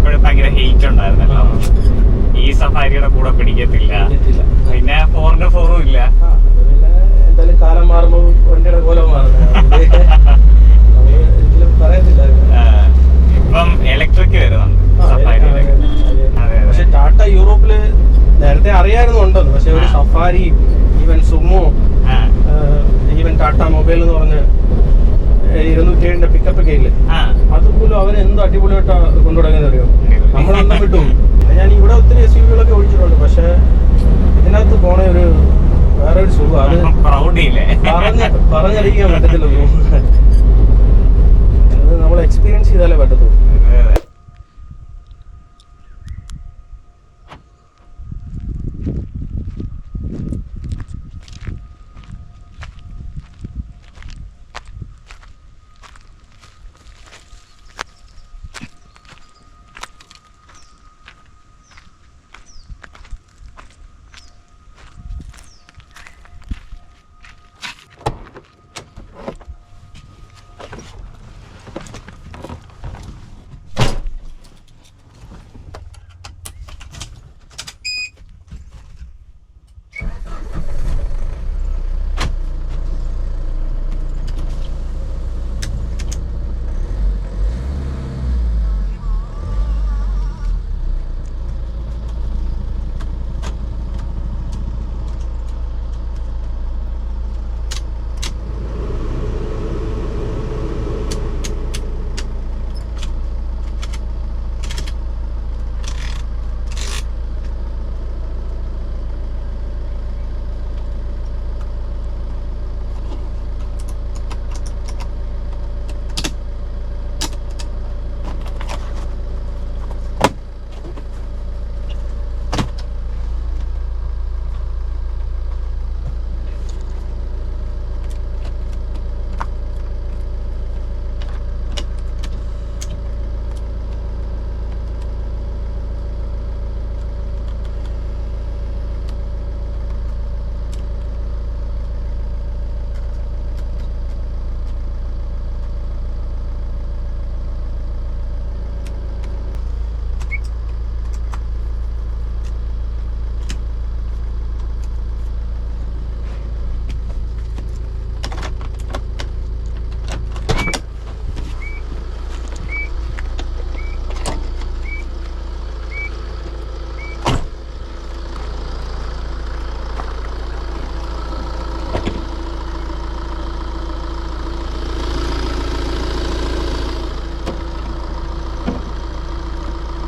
എപ്പോഴും ഭയങ്കര ഹെയ്റ്റ് ഉണ്ടായിരുന്നല്ലോ. ഈ സഫാരിയുടെ കൂടെ പിടിക്കത്തില്ല. പിന്നെ 4x4 ഇല്ല. എന്തായാലും കാലം മാറുമ്പോൾ വണ്ടിയുടെ കോലം പറയത്തില്ല. ഇപ്പം ഇലക്ട്രിക് വരുന്നുണ്ട് സഫാരിയുടെ. പക്ഷെ ടാറ്റ യൂറോപ്പില് നേരത്തെ അറിയായിരുന്നു ഉണ്ടെന്ന്. പക്ഷെ ഒരു safari, even sumo, even Tata mobile എന്ന് പറഞ്ഞ് 207 പിക്കപ്പ് ഒക്കെ ഇല്ലേ, അതുപോലും അവന് എന്ത് അടിപൊളിയായിട്ടാ കൊണ്ടുപോകുന്നത് അറിയോ. നമ്മളെണ്ണം വിട്ടു. ഞാൻ ഇവിടെ ഒത്തിരി SUV ഓടിച്ചിട്ടുണ്ട്. പക്ഷെ ഇതിനകത്ത് പോണ ഒരു വേറെ ഒരു സുഖം, അത് പറഞ്ഞറിയിക്കാൻ പറ്റത്തില്ല. അത് നമ്മൾ എക്സ്പീരിയൻസ് ചെയ്താലേ പറ്റത്തുള്ളൂ.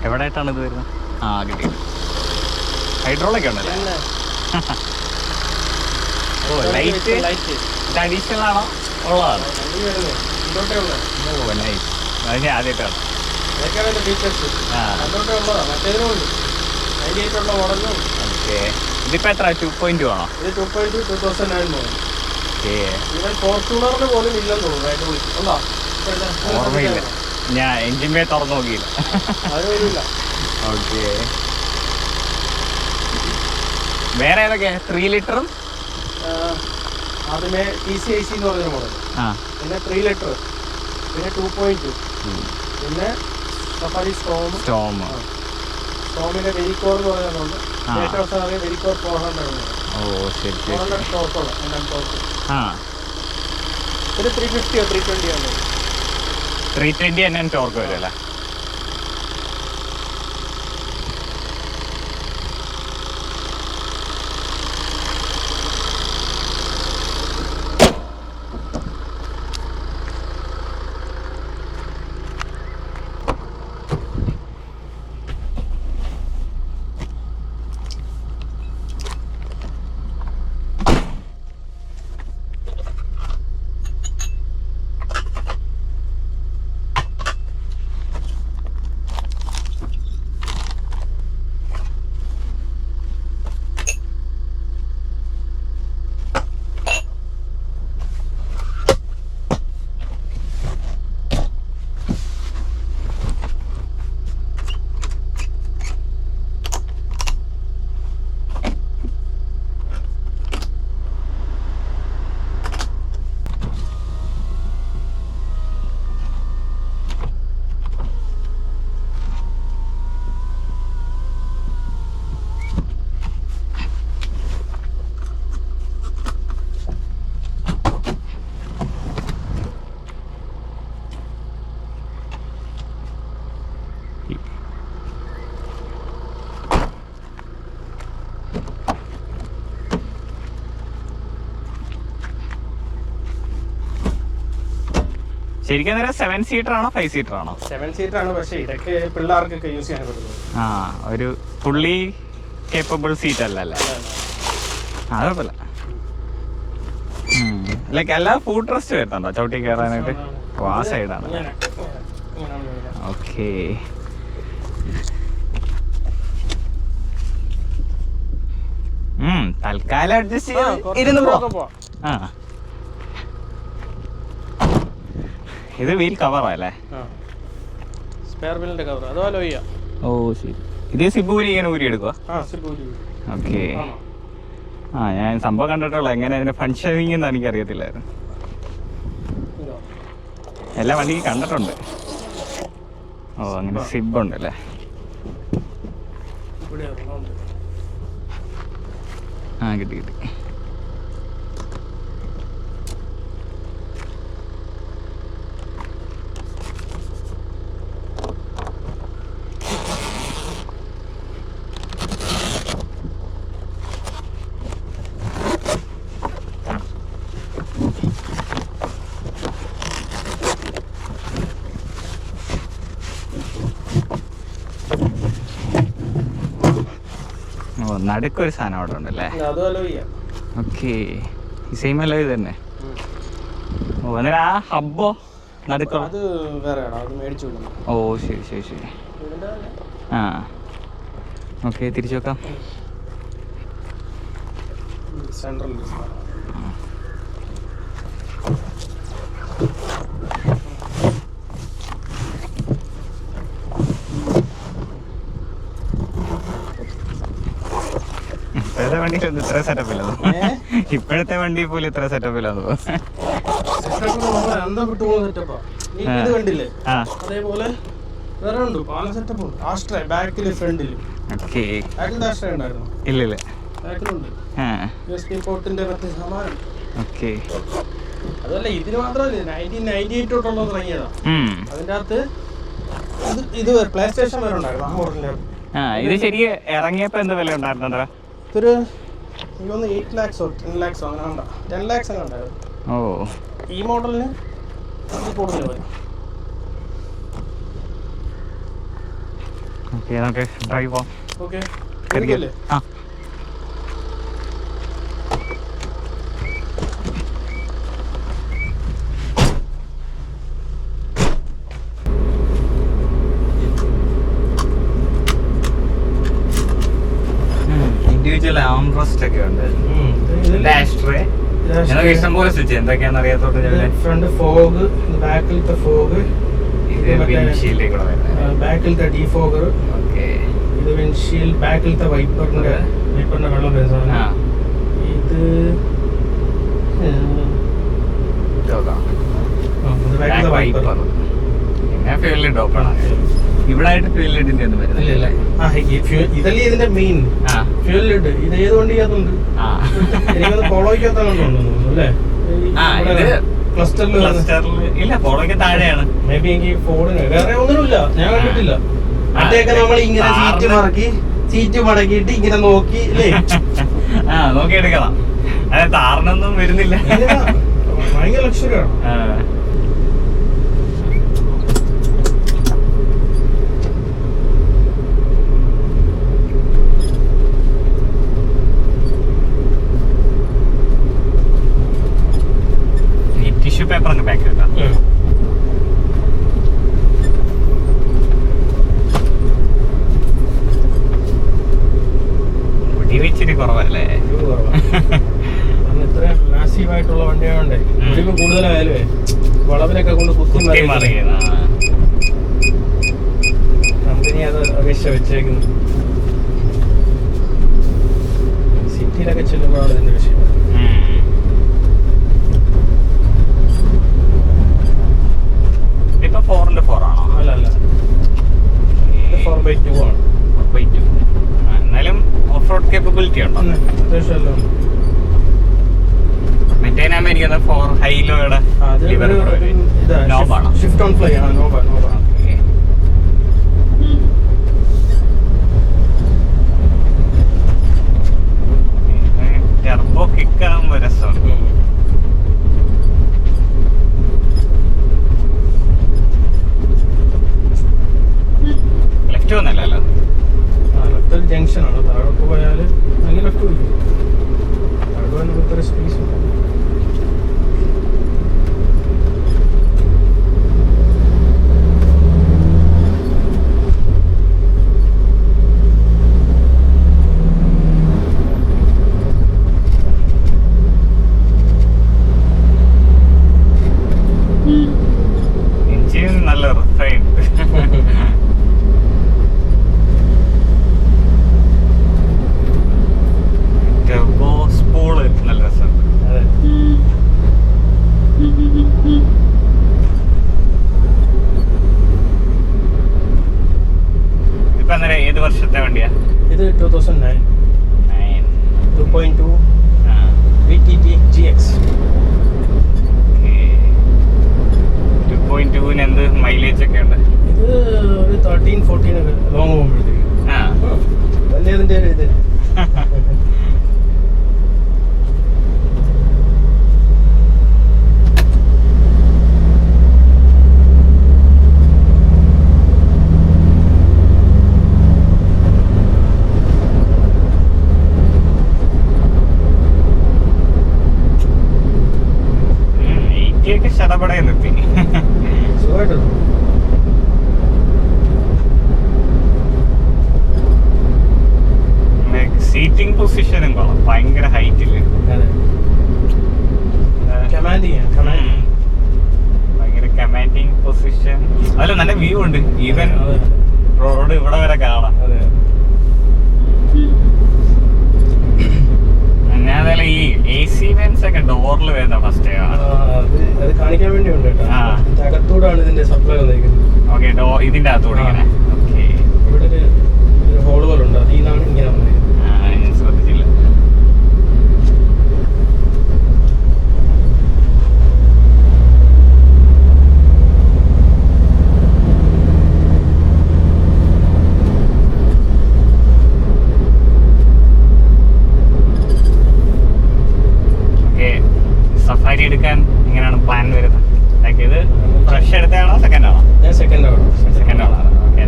എവിടെയായിട്ടാണ് ഇത് വരുന്നത്? കിട്ടി. ഹൈഡ്രോളിക് ഉണ്ടല്ലേ? ഓ, ലൈറ്റ് ഇത് അഡീഷണൽ ആണോ ഉള്ളതാണ്? ഓ, നൈസ്. അത് ഞാൻ ആദ്യമായിട്ടാണ്. ഓക്കെ. ഇതിപ്പോ എത്ര? 2.2 ആണോ? ഇത് 2.2 2009 മോഡൽ. ഈവൻ ഫോർച്യൂണറിന് പോലും ഇല്ലെന്ന് തോന്നുന്നു. ഓർമ്മയില്ല, ഞാൻ എൻജിൻ ബേ തുറന്നു നോക്കിയില്ല. ഓക്കെ. വേറെ ഏതൊക്കെയാ? 3 ലിറ്ററും ആദ്യമേ TCIC എന്ന് പറഞ്ഞ മോഡൽ, പിന്നെ 3 ലിറ്റർ, പിന്നെ 2.2, പിന്നെ സഫാരി സ്റ്റോമിന്റെ വെരിക്കോർ എന്ന് പറയുന്നുണ്ട്. ഏറ്റവും അവസാനം വെരിക്കോർ 400 ഉണ്ട്. ഓ, ശരി. 400 ടോപ്പുള്ള ഒരു 350 320 ആണ്. 320 NN ടോർക്ക് വരും അല്ലേ? ശരിക്കും നേരം 7 സീറ്റർ ആണോ 5 സീറ്റർ ആണോ? 7 സീറ്റർ ആണ്, പക്ഷേ ഇതൊക്കെ പിള്ളേർക്കൊക്കെ യൂസ് ചെയ്യാൻ പറ്റുള്ളൂ. ആ, ഒരു ഫുള്ളി കേപ്പബിൾ സീറ്റ് അല്ലല്ലേ? അത് കുഴപ്പമില്ല. ലൈക്ക് എല്ലാ ഫുഡ് റെസ്റ്റ് വരുന്നുണ്ടോ ചവിട്ടി കയറാനായിട്ട്? ആ സൈഡാണ്. ഓക്കെ. തൽക്കാലം അഡ്ജസ്റ്റ് ചെയ്ത് ഇരുന്ന് പോവാം. ആ, ഇത് വീൽ കവറാ അല്ലേ? സ്പെയർ വീലിന്റെ കവർ അതുപോലെ ചെയ്യാം. ഓ ശരി. ഇത് സിബൂരി ഇങ്ങനെ ഊരി എടുക്കുക? ഓക്കെ. ആ, ഞാൻ സംഭവം കണ്ടിട്ടുള്ളൂ, എങ്ങനെ അതിന്റെ ഫങ്ഷനിങ് എന്ന് എനിക്കറിയത്തില്ലായിരുന്നു. എല്ലാ വണ്ടിയും കണ്ടിട്ടുണ്ട്. ഓ, അങ്ങനെ സിബ് ഉണ്ടല്ലേ? ആ, കിട്ടി കിട്ടി. നടുക്കൊരു സാധനം അവിടെ ഉണ്ടല്ലേ? ഓക്കെ. ഈ സെയിം അല്ല ഇത് തന്നെ? ഓ, അന്നേരം ആ ഹബ്ബോ നടുക്കോ? ഓ ശരി ശരി ശരി. ആ, ഓക്കെ. തിരിച്ചു വെക്കാം. ഇപ്പോഴത്തെ വണ്ടി ഇത്ര സെറ്റപ്പ് ഇല്ല. ഇപ്പോഴത്തെ വണ്ടി പോലും ഇത്ര സെറ്റപ്പ് ഇല്ല. അതേപോലെ വേറെ ഉണ്ട് പല സെറ്റപ്പ് ഉണ്ട്. ആസ്ട്രേ ബാക്കില് ഫ്രണ്ടില്. ഇല്ല ഇല്ല. ഓക്കെ. അതല്ല, ഇതിന് മാത്രമല്ല 1998 തൊട്ടുള്ള തുടങ്ങിയതാ. അതിന്റെ അകത്ത് ഇത് പ്ലേ സ്റ്റേഷൻ വരെ ഉണ്ടായിരുന്നു ആ മോഡലിന്റെ. ഇത് ശരിക്കും ഇറങ്ങിയപ്പോ എന്ത് വില ഉണ്ടായിരുന്നോ? ഇതൊരു 8 lakhs 10 lakhs അങ്ങനെ ഉണ്ടാ. 10 lakhs അങ്ങനെ ഉണ്ടായിരുന്നു. ഓ, ഈ മോഡലിന് കൂടുതൽ വരും. ഓക്കെ, നമുക്ക് ഡ്രൈവ് പോവാം. ഓക്കെ. ആ, ഇൻഡിവിജ്വൽ ആംറസ്റ്റ് ഒക്കെ ഉണ്ട്. ഇഷ്ടംപോലെ സ്വിച്ച് എന്തൊക്കെയാണെന്ന് അറിയാത്തോണ്ട് ഫ്രണ്ട് ഫോഗ്, ബാക്കിലത്തെ ഫോഗ്, ബാക്കിലത്തെ ഡീഫോഗർ, ഇത് വിൻഷീൽഡ്, ബാക്കിലത്തെ വൈപ്പറിന്റെ വെള്ളം വരുന്ന ഇത് ഇവിടെ ആയിട്ട് ഫ്യൂൽ ലിഡിന്റെ ഒന്നും വരുന്നില്ല. ഇതല്ലേ ഇതിന്റെ മെയിൻ ഫ്യൂൽ ലിഡ്. ഇത് ഏത് വണ്ടിക്കകത്തുണ്ട്? എനിക്കത് പോളോയ്ക്കകത്താണ് തോന്നുന്നു അല്ലേ? ഇല്ല, പോളോയ്ക്ക് താഴെയാണ്. മേ ബി എനിക്ക് ഫോർഡിന് വേറെ ഒന്നുമില്ല, ഞാൻ കണ്ടിട്ടില്ല. മറ്റേയൊക്കെ നമ്മൾ ഇങ്ങനെ സീറ്റ് മടക്കിയിട്ട് ഇങ്ങനെ നോക്കി അല്ലേ? നോക്കി എടുക്കണം. അതെ, താറിനൊന്നും വരുന്നില്ല. ഭയങ്കര ലക്ഷറിയാണ്. ടിഷ്യൂ പേപ്പർ അങ്ങ് ബാക്ക് വെക്കാം. ഇച്ചിരി കുറവല്ലേ? ഇത്രയും മാസീവായിട്ടുള്ള വണ്ടിയായോണ്ടേ ഇപ്പം കൂടുതലായാലേ വളവിലൊക്കെ കൊണ്ട് കുത്തി മറിയുന്ന കമ്പനി അത് അപേക്ഷ വെച്ചേക്കുന്നു. സിറ്റിയിലൊക്കെ ചെല്ലുമ്പോഴാണ് ഇതിന്റെ വിഷയം. ഇപ്പൊ 4x4 ആണോ? അല്ല, 4x2 ആണ്. 4x2. എന്നാലും ഓഫ് റോഡ് കേപ്പബിലിറ്റി ഉണ്ടോ? അത്യാവശ്യം. മറ്റേ എനിക്ക് 4 ഹൈലോയുടെ നോബാണോ? ഷിഫ്റ്റ് ഓൺ ഫ്ലൈ ആണ്. നോബ. ടെർബോ കിക്ക് ആകുമ്പോ രസമാണ്. ലെഫ്റ്റ് പോയാൽ അല്ലെങ്കിൽ ലെഫ്റ്റ് പോയി അവിടെ പോയാൽ നമുക്കൊരു സ്പേസ് ഉണ്ട്. നല്ല റിഫൈൻഡ്. ടർബോ സ്പൂള് നല്ല രസമുണ്ട്. അതെ ഇപ്പൊ അന്നേരം ഏത് വർഷത്തെ വണ്ടിയാ ഇത്? 2009 2.2 VTT GX. 2.2 എന്ത് മൈലേജ് ഒക്കെ ഉണ്ട്? ഇത് ഒരു 13-14 ഒക്കെ ലോങ് പോകുമ്പോഴത്തേക്ക് വലിയ ഇതിൻ്റെ ഒരു ഇത്. ശതപടയെ നിർത്തി സുഖമായിട്ട് സീറ്റിംഗ് പൊസിഷനും കൊള്ളാം. ഭയങ്കര ഹൈറ്റില് ഭയങ്കര കമാൻഡിങ് പൊസിഷൻ. അതല്ല നല്ല വ്യൂ ഉണ്ട്. ഈവൻ റോഡ് ഇവിടെ വരെ കാണാം. അതല്ല ഈ AC വെന്റ്സ് ഒക്കെ ഡോറിൽ വരുന്ന ഫസ്റ്റ് അത് കാണിക്കാൻ വേണ്ടി ഉണ്ട്. അകത്തൂടാണ് ഇതിന്റെ സപ്ലൈ വന്നിരിക്കുന്നത്. ഓക്കെ, ഇതിന്റെ അകത്തൂടെ ഇങ്ങനെ. ഓക്കെ, ഇവിടെ ഒരു ഹോൾ പോലെ ഉണ്ട്. അതിൽ നിന്നാണ് ഇങ്ങനെ വന്നിരിക്കുന്നത്. ഞാൻ ശ്രദ്ധിച്ചില്ല. സഫാരി എടുക്കാൻ എങ്ങനെയാണ് പ്ലാൻ വരുന്നത്? ലൈക്ക് ഇത് ഫ്രഷ് എടുത്താണോ സെക്കൻഡ് ആണോ? ഞാൻ സെക്കൻഡ് ആണോ. ഓക്കെ,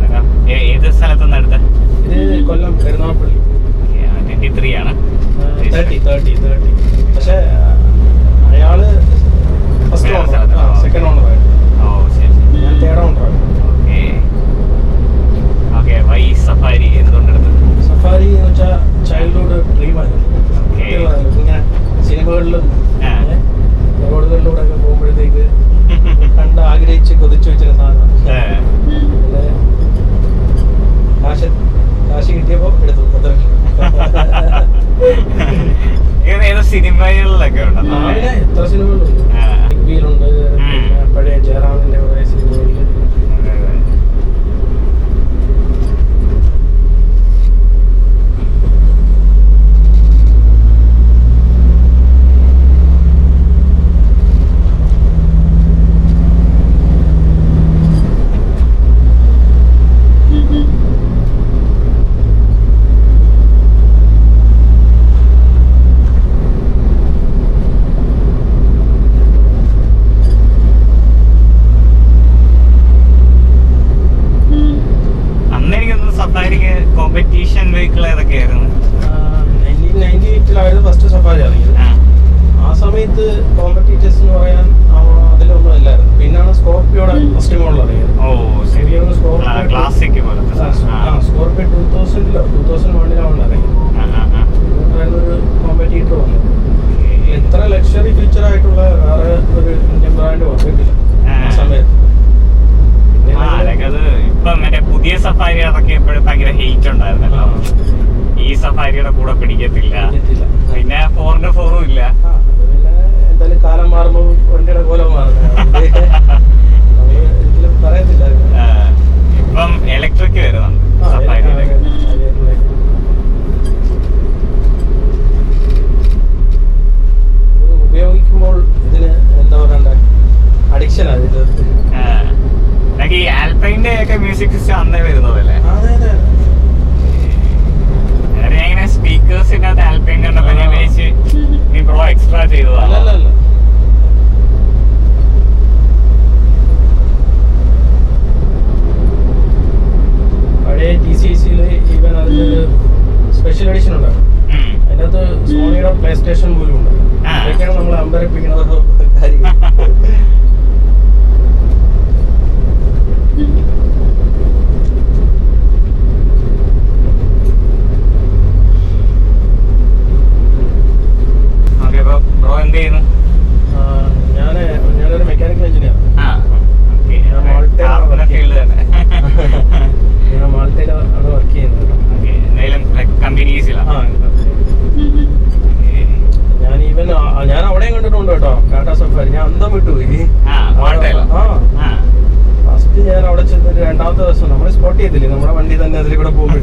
ഏത് സ്ഥലത്തു നിന്ന് എടുത്തത്? ഇത് കൊല്ലം പെരുന്നാപ്പള്ളി. 23 ആണ്. 30. പക്ഷേ അയാള് ഫസ്റ്റ് സെക്കൻഡ് ഓണറായിരുന്നു. ഓ ശരി. ഞാൻ തേർഡ് ഓണറായിരുന്നു. ഓക്കെ. വൈ സഫാരി എന്തുകൊണ്ടെടുത്തത്? സഫാരി എന്ന് വെച്ചാൽ ചൈൽഡ്ഹുഡ് ഡ്രീമായിരുന്നു. ഇങ്ങനെ സിനിമകളിലും റോഡുകളിലൂടെ ഒക്കെ പോകുമ്പോഴത്തേക്ക് കണ്ട് ആഗ്രഹിച്ച് കൊതിച്ചു വെച്ചിരുന്ന സാധനമാണ്. കാശ് കിട്ടിയപ്പോ എടുത്തു. ഏതോ സിനിമകളിലൊക്കെ ഉണ്ടല്ലോ. എത്ര സിനിമകളുണ്ട്. ബിഗ് ബിയിലുണ്ട്, പഴയ ജയറാമിന്റെ കുറെ സിനിമകളിൽ. കോമ്പറ്റീഷൻ വെഹിക്കിൾ ഏതൊക്കെയായിരുന്നു? 1998 ഫസ്റ്റ് സഫാരി ഇറങ്ങിയത്. ആ സമയത്ത് കോമ്പറ്റീറ്റേഴ്സ് എന്ന് പറയാൻ അതിലൊന്നും ഇല്ലായിരുന്നു. പിന്നാണ് സ്കോർപ്പിയോടെ ഫസ്റ്റ് മോഡൽ ഇറങ്ങിയത്. ഓ ശരി. ക്ലാസിക് സ്കോർപ്പിയോ 2001 ഇറങ്ങിയത്. ഒരു കോമ്പറ്റീറ്റർ വന്നു. ഇത്ര ലക്ഷറി ഫീച്ചർ ആയിട്ടുള്ള വേറെ ഒരു ഇന്ത്യൻ ബ്രാൻഡ് വന്നിട്ടില്ല ആ സമയത്ത്. അത് ഇപ്പൊ മറ്റേ പുതിയ സഫാരി ഇറക്കിയപ്പോഴും ഭയങ്കര ഹെയ്റ്റ് ഉണ്ടായിരുന്നല്ലോ. ഈ സഫാരിയുടെ കൂടെ പിടിക്കത്തില്ല. പിന്നെ 4x4 ഇല്ല. എന്തായാലും കാലം മാറുമ്പോ വണ്ടിയുടെ കോലം മാറുന്നത് പറയത്തില്ല. ഇപ്പം ഇലക്ട്രിക് വരുന്നുണ്ട് സഫാരിയിലേക്ക്. ഉപയോഗിക്കുമ്പോൾ ഇതിന് എന്താ പറയണ്ട അഡിക്ഷനാണ് ഇത്. ഈ ആൽപൈന്റെ ഒക്കെ മ്യൂസിക് സിസ്റ്റം അന്നേ വരുന്നതല്ലേ? ഞാൻ ഇങ്ങനെ സ്പീക്കേഴ്സിന്റെ അകത്ത് ആൽപൈൻ കണ്ടപ്പോ ഞാൻ വിളിച്ച് നീ പ്രോ എക്സ്ട്രാ ചെയ്തതാണ്. പഴയ TCCയില് ഈവൻ അതിന്റെ സ്പെഷ്യൽ എഡിഷൻ കളക്ഷൻ ഉണ്ടായിരുന്നു. അതിൻ്റെ അകത്ത് സോണിയുടെ പ്ലേ സ്റ്റേഷൻ പോലും ഉണ്ട്. അതൊക്കെയാണ് നമ്മൾ അമ്പരപ്പിക്കുന്നത് കാര്യം. ഞാനൊരു മെക്കാനിക്കൽ എഞ്ചിനീയർ. ഞാൻ മാൾട്ടയിലാണ് വർക്ക് ചെയ്യുന്നത്. ഞാൻ അവിടെയും കണ്ടിട്ടുണ്ട് കേട്ടോ ടാറ്റാ സഫാരി. ഞാൻ അന്തം വിട്ടുപോയി. ഫസ്റ്റ് ഞാൻ അവിടെ ചെന്നിട്ട് രണ്ടാമത്തെ ദിവസം നമ്മൾ സ്പോട്ട് ചെയ്തില്ലേ നമ്മുടെ വണ്ടി തന്നെ അതിൽ കൂടെ പോകുമ്പോൾ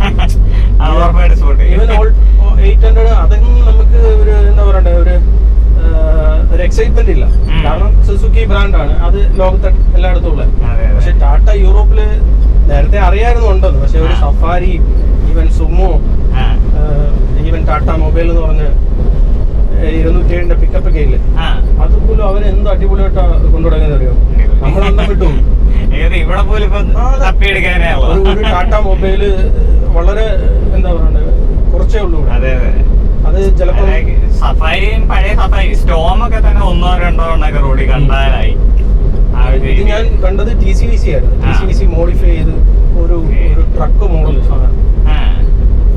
ഈവൻ 800 അതൊന്നും നമുക്ക് ഒരു എന്താ പറയണ്ടേ ഒരു എക്സൈറ്റ്മെന്റ് ഇല്ല. കാരണം സുസുക്കി ബ്രാൻഡാണ്, അത് ലോകത്ത് എല്ലായിടത്തും ഉള്ളത്. പക്ഷെ ടാറ്റ യൂറോപ്പില് നേരത്തെ അറിയായിരുന്നു ഉണ്ടെന്ന്. പക്ഷെ ഒരു safari, even sumo, even Tata mobile എന്ന് പറഞ്ഞ് 207 പിക്കപ്പ് ഒക്കെ ഇല്ലേ, അതുപോലും അവൻ എന്ത് അടിപൊളിയായിട്ടാ കൊണ്ടുപോകുന്നത് അറിയോ. നമ്മളെന്താ വിട്ടു ഒരു ടാറ്റ മൊബൈല് വളരെ എന്താ പറയണ്ടേ കുറച്ചേ ഉള്ളൂ. അത് ചിലപ്പോ സഫാരിയും പഴയ സഫാരി സ്റ്റോമൊക്കെ തന്നെ 1-2 എണ്ണൊക്കെ റോഡിൽ കണ്ടാലായി. ഇത് ഞാൻ കണ്ടത് TCVC ആയിരുന്നു. TCVC മോഡിഫൈ ചെയ്ത് ഒരു ട്രക്ക് മോഡൽ സാധനം.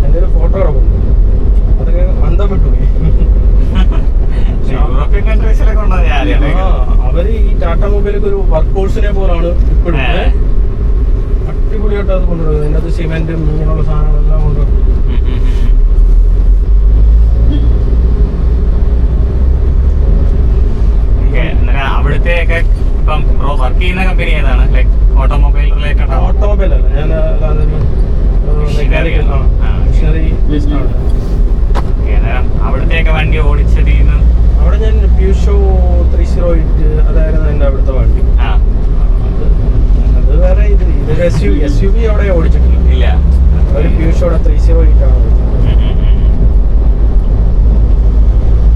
എന്റെ ഒരു ഫോട്ടോ കിടക്കുന്നു. അതൊക്കെ അന്തം വിട്ടുപോയി. യൂറോപ്യൻ കൺട്രീസിലൊക്കെ ഉണ്ടോ? അവര് ഈ ടാറ്റ മൊബൈലൊക്കെ ഒരു വർക്ക് കോഴ്സിനെ പോലാണ് ഇപ്പോഴും അടിപൊളിയായിട്ട് അത് കൊണ്ടുവരുന്നത്. അതിൻ്റെ അത് സിമെന്റും ഇങ്ങനെയുള്ള സാധനങ്ങളെല്ലാം കൊണ്ടുവരും. അവിടുത്തെ ഇപ്പം വർക്ക് ചെയ്യുന്ന കമ്പനി ഏതാണ്? Like automobile related? ഓട്ടോമൊബൈൽ അല്ല, ഞാൻ മെഷീനറി ബേസ്ഡ് ആണ്. അവിടുത്തെ വണ്ടി ഓടിച്ചത് അവിടെ ഞാൻ പ്യൂഷോ 308 അതായിരുന്നു എൻ്റെ അവിടുത്തെ വണ്ടി. അത് വേറെ ഇതൊരു SUV അവിടെ ഓടിച്ചിട്ടില്ല. ഇല്ല, ഒരു പ്യൂഷോടെ 308 ആണ് ഓടിച്ചത്.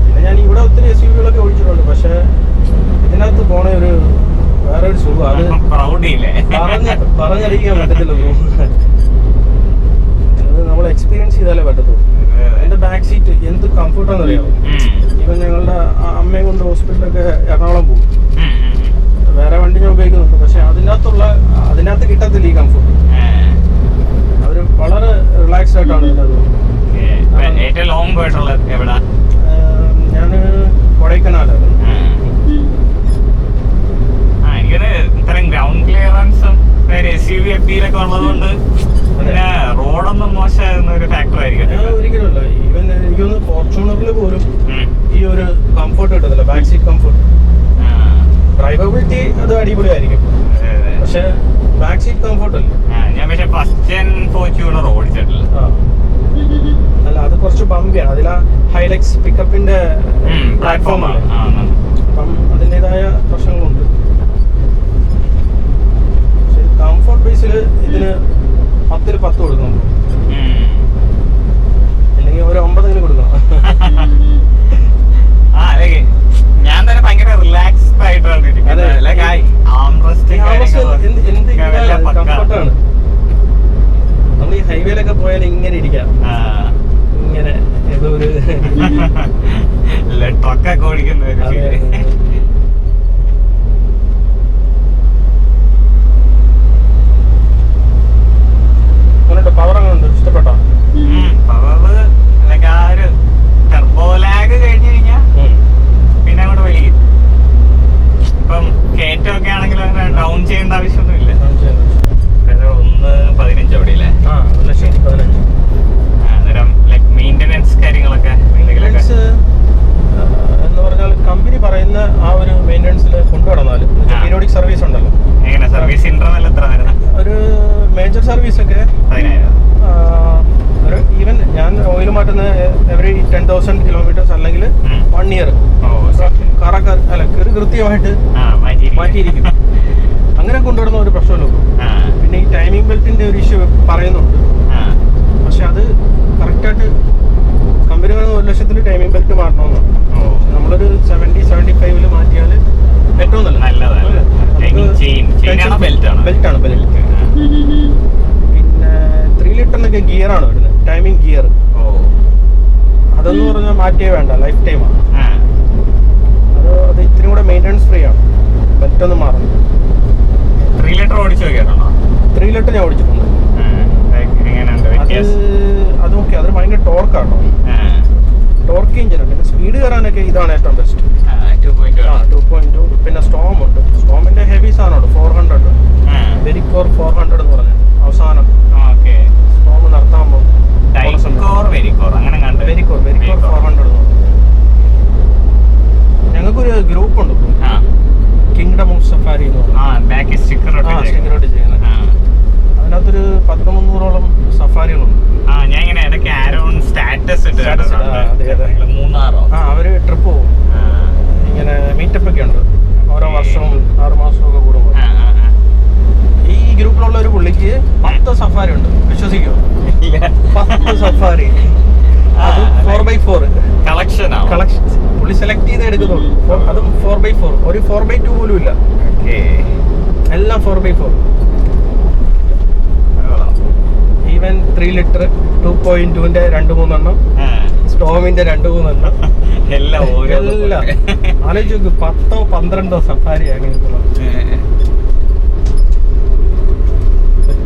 പിന്നെ ഞാൻ ഇവിടെ ഒത്തിരി SUVകളൊക്കെ ഓടിച്ചിട്ടുണ്ട്. പക്ഷെ ഇതിനകത്ത് പോണ ഒരു വേറെ ഒരു സുഖം അത് പറഞ്ഞറിയിക്കാൻ പറ്റത്തില്ല. അത് നമ്മൾ എക്സ്പീരിയൻസ് ചെയ്താലേ പറ്റത്തുള്ളൂ. എന്റെ ബാക്ക് സീറ്റ് എന്ത് കംഫർട്ടാന്ന് അറിയാമോ. ഇവൻ ഞങ്ങളുടെ അമ്മയെ കൊണ്ട് ഹോസ്പിറ്റലൊക്കെ എറണാകുളം പോകും. വേറെ വണ്ടി ഞാൻ ഉപയോഗിക്കുന്നുണ്ട്, പക്ഷെ അതിനകത്ത് കിട്ടത്തില്ല ഈ കംഫർട്ട്. അവര് വളരെ റിലാക്സ്ഡ് ആയിട്ടാണ് ഞാൻ കൊടൈക്കനാലായിരുന്നു. ഇത്രയും ഗ്രൗണ്ട് ക്ലിയറൻസും SUV FD-ലൊക്കെ ഉള്ളതുകൊണ്ട് റോഡൊന്നും മോശമായിരുന്ന ഒരു ഫാക്ടർ ആയിരിക്കും. ഒരിക്കലുമല്ല. ഈവൻ എനിക്കൊന്ന് ഫോർച്യൂണറിൽ പോലും ഈ ഒരു കംഫർട്ട് കിട്ടത്തില്ല, ബാക്ക് സീറ്റ് കംഫർട്ട്. ഡ്രൈവബിലിറ്റി അത് അടിപൊളിയായിരിക്കും, പക്ഷെ ബാക്ക് സീറ്റ് കംഫർട്ട് അല്ല. ഞാൻ പക്ഷെ ഫസ്റ്റ് ജെൻ ഫോർച്യൂണർ ഓടിച്ചിട്ടില്ല. അല്ല, അത് കുറച്ച് ബമ്പിയാണ്. അതിൽ ആ ഹൈലക്സ് പിക്കപ്പിന്റെ പ്ലാറ്റ്ഫോമാണ്. അപ്പം അതിൻ്റെതായ പ്രശ്നങ്ങളുണ്ട്. പക്ഷെ കംഫർട്ട് ബേസിൽ ഇതിന് 10-ൽ 10 കൊടുക്കണം, അല്ലെങ്കിൽ ഒരു 9 കൊടുക്കണം. ഞാൻ തന്നെ ഭയങ്കര റിലാക്സ്ഡ് ആയിട്ടാണ് കംഫർട്ടാണ്. നമ്മൾ ഈ ഹൈവേയിലൊക്കെ പോയാൽ ഇങ്ങനെ ഇരിക്കാം, ഇങ്ങനെ ഏതോ ഒരു ട്രക്കൊക്കെ ഓടിക്കുന്ന പവർ അങ്ങനെ ഇഷ്ടപ്പെട്ടോ? പവർ ആ ഒരു ടെർബോ ലാഗ് കഴിഞ്ഞു കഴിഞ്ഞാൽ പിന്നെ അങ്ങോട്ട് വലിക്കും. ഇപ്പം കയറ്റമൊക്കെ ആണെങ്കിൽ അങ്ങനെ ഡൗൺ ചെയ്യേണ്ട ആവശ്യമൊന്നുമില്ല. 1.15 അവിടെയില്ലേ? അന്നേരം ലൈക് മെയിൻ്റെനൻസ് കാര്യങ്ങളൊക്കെ എന്ന് പറഞ്ഞാൽ കമ്പനി പറയുന്ന ആ ഒരു മെയിൻ്റെനൻസിൽ കൊണ്ടുനടന്നാലും പീരിയോഡിക് സർവീസ് ഉണ്ടല്ലോ. എങ്ങനെ സർവീസ് ഇന്റർവെൽ എത്ര വരുന്നത്? ഒരു മേജർ സർവീസ് ഒക്കെ 10,000. ഒരു ഈവൻ ഞാൻ ഓയിൽ മാറ്റുന്ന എവറി 10,000 കിലോമീറ്റേഴ്സ് അല്ലെങ്കിൽ 1 ഇയർ കാറൊക്കെ അല്ല കൃത്യമായിട്ട് മാറ്റിയിരിക്കും. അങ്ങനെ കൊണ്ടുവരുന്ന ഒരു പ്രശ്നമല്ലോ. പിന്നെ ഈ ടൈമിംഗ് ബെൽറ്റിന്റെ ഒരു ഇഷ്യൂ പറയുന്നുണ്ട്, പക്ഷെ അത് കറക്റ്റായിട്ട് കമ്പനി പറയുന്ന 1,00,000 ടൈമിംഗ് ബെൽറ്റ് മാറ്റണമെന്നാണ്. നമ്മളൊരു 70-75 മാറ്റിയാൽ ഏറ്റവും നല്ലതാണ്. ബെൽറ്റാണ് ബെൽറ്റ്. പിന്നെ 3 ലിറ്ററിനൊക്കെ ഗിയറാണ് വരുന്നത്, ടൈമിംഗ് ഗിയർ. മാറ്റിയേ വേണ്ട, ലൈഫ് ടൈമാണ്. അത് ഇത്തിരി കൂടെ മെയിൻ്റെനൻസ് ഫ്രീ ആണ്, ബെൽറ്റൊന്നും മാറണം. 3 ലിറ്റർ ഓടിച്ചു നോക്കിയിട്ടുണ്ടോ? 3 ലിറ്റർ ഞാൻ ഓടിച്ചിട്ടുണ്ട്. അത് ഓക്കെ, അതൊരു ഭയങ്കര ടോർക്കാണോ, ടോർക്ക് എഞ്ചിനാണ്. പിന്നെ സ്പീഡ് കയറാനൊക്കെ ഇതാണ് ഏറ്റവും ബെസ്റ്റ്. 2.2. പിന്നെ സ്റ്റോം ഉണ്ട്, സ്റ്റോമിന്റെ ഹെവി സാധനമുണ്ട് 400, വെരിക്കോർ 400 എന്ന് പറഞ്ഞാൽ അവസാനം സ്റ്റോം നടത്താൻ പോകും. വെരിക്കോർ 400 ഞങ്ങൾക്കൊരു ഗ്രൂപ്പ് ഉണ്ട്, കിങ്ഡം ഓഫ് സഫാരി എന്ന് പറഞ്ഞാൽ സ്റ്റിക്കർ ഒട്ടി ചെയ്യുന്നത്. അതിനകത്തൊരു 100-300ഓളം സഫാരികളുണ്ട്. അവര് ട്രിപ്പ് പോകും, ഇങ്ങനെ മീറ്റപ്പ് ഒക്കെ ഉണ്ട് ഓരോ വർഷവും 6 മാസവും ഒക്കെ കൂടുമ്പോൾ. ഈ ഗ്രൂപ്പിലുള്ള ഒരു പുള്ളിക്ക് 10 സഫാരി ഉണ്ട്, വിശ്വസിക്കുമോ? 10 സഫാരി, 4x4 കളക്ഷൻ പുള്ളി സെലക്ട് ചെയ്ത് എടുക്കുന്നുള്ളൂ. അതും 4x4, ഒരു 4x2 പോലും ഇല്ല, എല്ലാം 4x4. ഈവൻ 3 ലിറ്റർ 2.2ന്റെ 2-3 എണ്ണം, സ്റ്റോമിന്റെ 2-3 എണ്ണം, എല്ലാം ആലോചിച്ച് 10-12 സഫാരി അങ്ങനെ.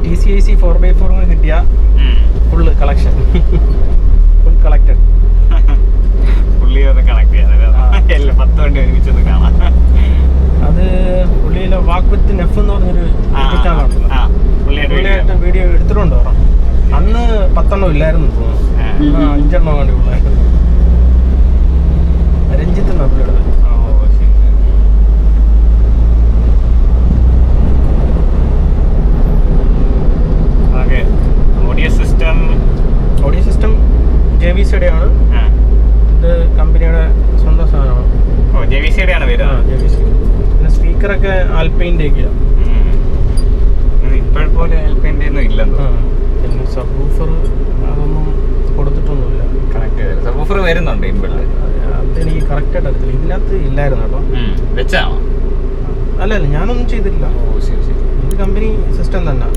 TCIC 4x4 കിട്ടിയ ഫുള്ള് കളക്ഷൻ, ഫുൾ കളക്റ്റഡ്. അത് പുള്ളിയിലെ വാക്ക് വിത്ത് നെഫ് എന്ന് പറഞ്ഞൊരു പുള്ളിയായിട്ട് വീഡിയോ എടുത്തിട്ടുണ്ടോ? അന്ന് 10 എണ്ണം ഇല്ലായിരുന്നു തോന്നുന്നു, 5 എണ്ണം കണ്ടി ഉള്ളായിരുന്നു. രഞ്ജിത്ത് എന്നാ പുള്ളിയുടെ. ഓഡിയോ സിസ്റ്റം JVCയുടെ ആണ്, ഇത് കമ്പനിയുടെ സ്വന്തം സാധനമാണ്. പിന്നെ സ്പീക്കറൊക്കെ ആൽപൈൻ്റെ ഒക്കെയാണ്. ഇപ്പോഴെപ്പോലെ ആൽപൈൻ്റെ ഒന്നും ഇല്ലെന്നോ. പിന്നെ സബ്വൂഫർ അതൊന്നും കൊടുത്തിട്ടൊന്നുമില്ല. സബ്വൂഫർ വരുന്നുണ്ട് ഇൻബിൾഡ്, അതെനിക്ക് കറക്റ്റായിട്ട് അറിയത്തില്ല. ഇതിനകത്ത് ഇല്ലായിരുന്നു കേട്ടോ. വെച്ചാണോ? അല്ല ഞാനൊന്നും ചെയ്തിട്ടില്ല, ഇത് കമ്പനി സിസ്റ്റം തന്നെ.